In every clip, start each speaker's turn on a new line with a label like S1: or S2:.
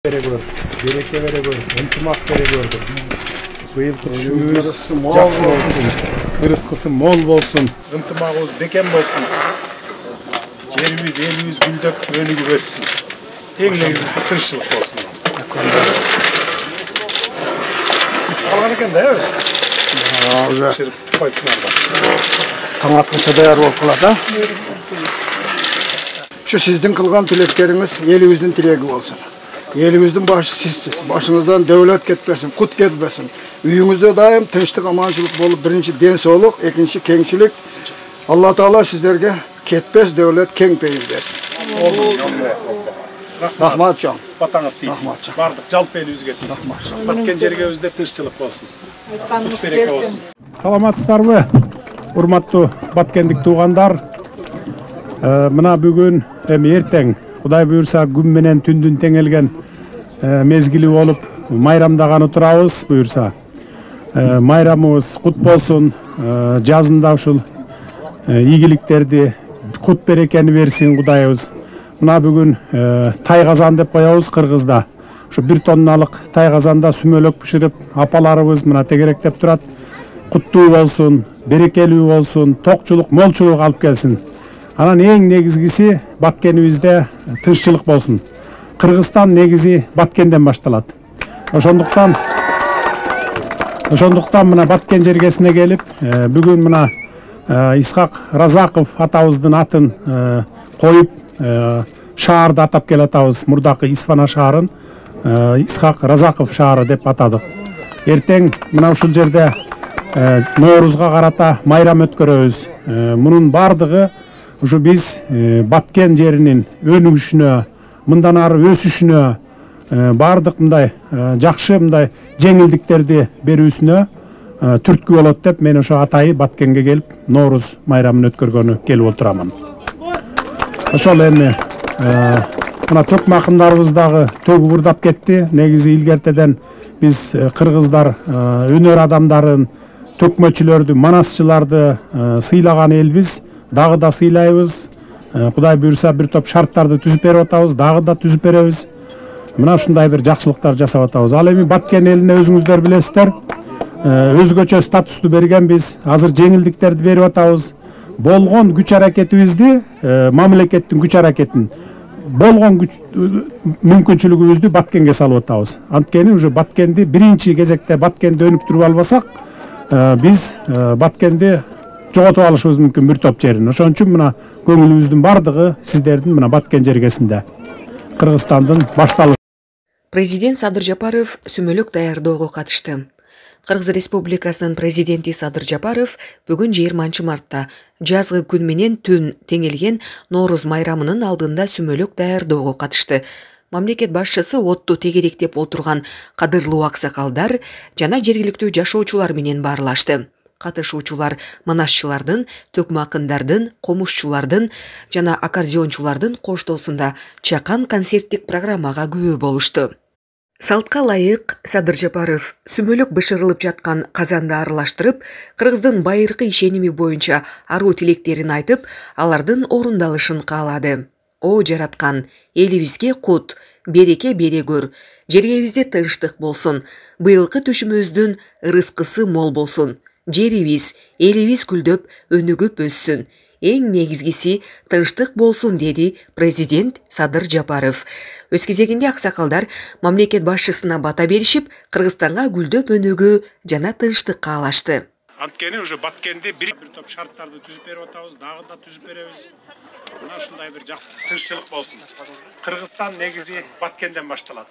S1: Бере gör, bereke vere gör, ынтымак бере gördük. Быйылкы түшүбүз жакшы болсун, ырыскысы мол болсун, ынтымагыбыз бекем болсун. Жерибиz, элибиz гүлдөп, өнүгүп өссүн. Эң негизгиси тынччылык болсун. Калган экен да, өз.
S2: Уже
S1: Койчуларда.
S2: таң атканча даяр болуп калат, а? Şu sizдің кылган тилектериңиз элибиздин тилеги болсун. Elimizdin başı sizsiz. Başınızdan devlet ketmesin, kut ketmesin. Üyünüzde daim tınçlık, amançılık bolup, birinci densoluk, ikinci kengçilik. Allah Teala sizlerge ketpes devlet keng peyiz versin. Rahmat can.
S1: Vatanız deysin. Bardık жалпы elibizge deysin. Batken jergebizde tınççılık bolsun. Kut bereke olsun. Саламатсыздарбы? Урматтуу баткендик туугандар. Мына бүгүн эми эртең Кудай буйрса күн менен түндүн теңелген мезгили болуп майрамдаганы турабыз буйрса. Майрамыбыз кут болсун, жазында ушул ийгиликтерди, кут берекени берсин Кудайыбыз. Мына бүгүн тай казан деп коебуз Кыргызда. Ушу 1 тонналык тай казанда сүмөлөк бышырып, апаларыбыз мына тегеректеп турат. Куттуу болсун, берекелүү болсун, токчулук, молчулук алып келсин. Анан эң негизгиси баткенибизде тынччылык болсун. Кыргызстан негизи Баткенден башталат. Ошондуктан мына Баткен жергесине келип, бүгүн мына Исхак Разаков атабыздын атын коюп, шаарды атап келатабыз. Мурдакы Исфана шаарын Исхак Разаков шаары деп атадык. Эртең мына ушул жерде Ноорузга карата майрам өткөрөбүз. Мунун бардыгы ушу биз Баткен жеринин өнүгүшүнө, мындан ары өсүшүнө, бардык мындай жакшы мындай жеңилдиктерди берүүсүнө түрткү болот деп мен ошо атайы Баткенге келип Норуз майрамын өткөргөнү келип отурамын. Ошол эми мына төкмакындарыбыз дагы төгү бурдап кетти. Негизи илгертеден биз кыргыздар өнөр адамдарын, төкмөчүлөрдү, манасчыларды сыйлаган элбиз. Дагы да сыйлайбыз. Кудай буйрса бир топ шарттарды түзүп берип атабыз, дагы да түзүп беребиз. Мына ушундай бир жакшылыктар жасап атабыз. Ал эми Баткен элине өзүңүздөр билесиздер, өзгөчө статусту бергенбиз. Азыр жеңилдиктерди берип атабыз. Болгон күч аракетибизди, мамлекеттин күч аракетин, болгон күч мүмкүнчүлүгүбүздү Баткенге салып атабыз. Анткени уже Баткенди биринчи кезекте Баткенди өнүктүрүп албасак, биз Баткенди жоготуп алышыбыз мүмкүн бир топ жерин. Ошон үчүн мына көңүлүбүздүн бардыгы сиздердин мына Баткен жергесинде. Кыргызстандын башталышы.
S3: Президент Садыр Жапаров сүмөлөк даярдоого катышты. Кыргыз Республикасынын президенти Садыр Жапаров бүгүн 20 мартта жазгы күн менен түн теңелген Норуз майрамынын алдында сүмөлөк даярдоого катышты. Мамлекет башчысы отту тегеректеп отурган кадырлуу аксакалдар жана жергиликтүү жашоочулар менен баарлашты. Катышуучулар манасчылардын, төкмакындардын, комушчулардын жана аккордеончулардын коштоосунда чакан концерттик программага күбө болушту. Салтка ылайык Садыр Жапаров сүмөлөк бышырылып жаткан казанды аралаштырып, Кыргыздын байыркы ишеними боюнча аруу тилектерин айтып, алардын орундалышын каалады. О жараткан, элибизге кут, береке бере көр, жергебизде тынчтык болсун, быйылкы түшүмүздүн ырыскысы мол болсун. Жерибиз, элибиз гүлдөп, өнүгүп өссүн. Эң негизгиси тынчтык болсун, деди президент Садыр Жапаров. Өз кезегинде аксакалдар мамлекет башчысына бата беришип, Кыргызстанга гүлдөп өнүгүү жана тынчтык каалашты.
S1: Анткени уже Баткенди бир топ шарттарды түзүп берип атабыз, дагы да түзүп беребиз. Мына ушундай бир тынччылык болсун. Кыргызстан негизи Баткенден башталат.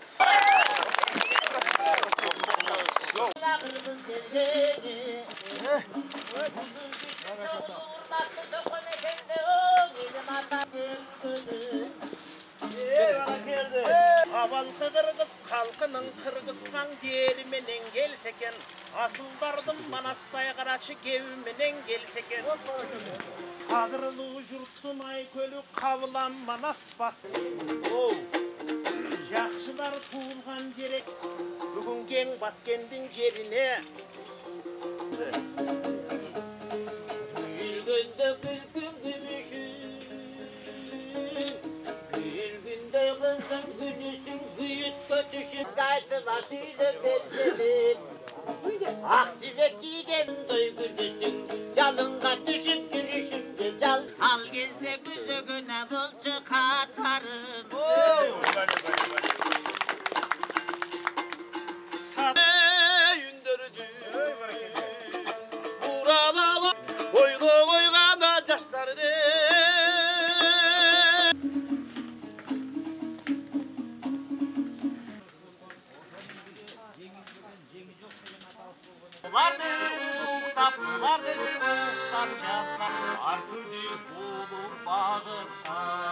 S4: Абалкы кыргыз халкынын кыргызкан дери менен келсекен, асылдардын манастай карачы кеби менен келсекен. Кадырлуу журттун айкөлү кабылан манас басын. Жакшылар туулган жерек бүгүн кең Баткендин жерине. Күйлгөндө күлкүн күмүшүн, күйлгүндө кыздын күнүсүн күйүткөн Bizge aytıla söylemedim. Ak cibek giygen doy güdüsün, calınga düşüp yürüyüşünde cal. Al gezde güzögüne bolçu katarım.
S5: Sana yündürdü Burama oyga oygana yaşlardı.
S4: Vardı uğuktap, vardı uğuktap çapta. Artırdı bulur bağırta.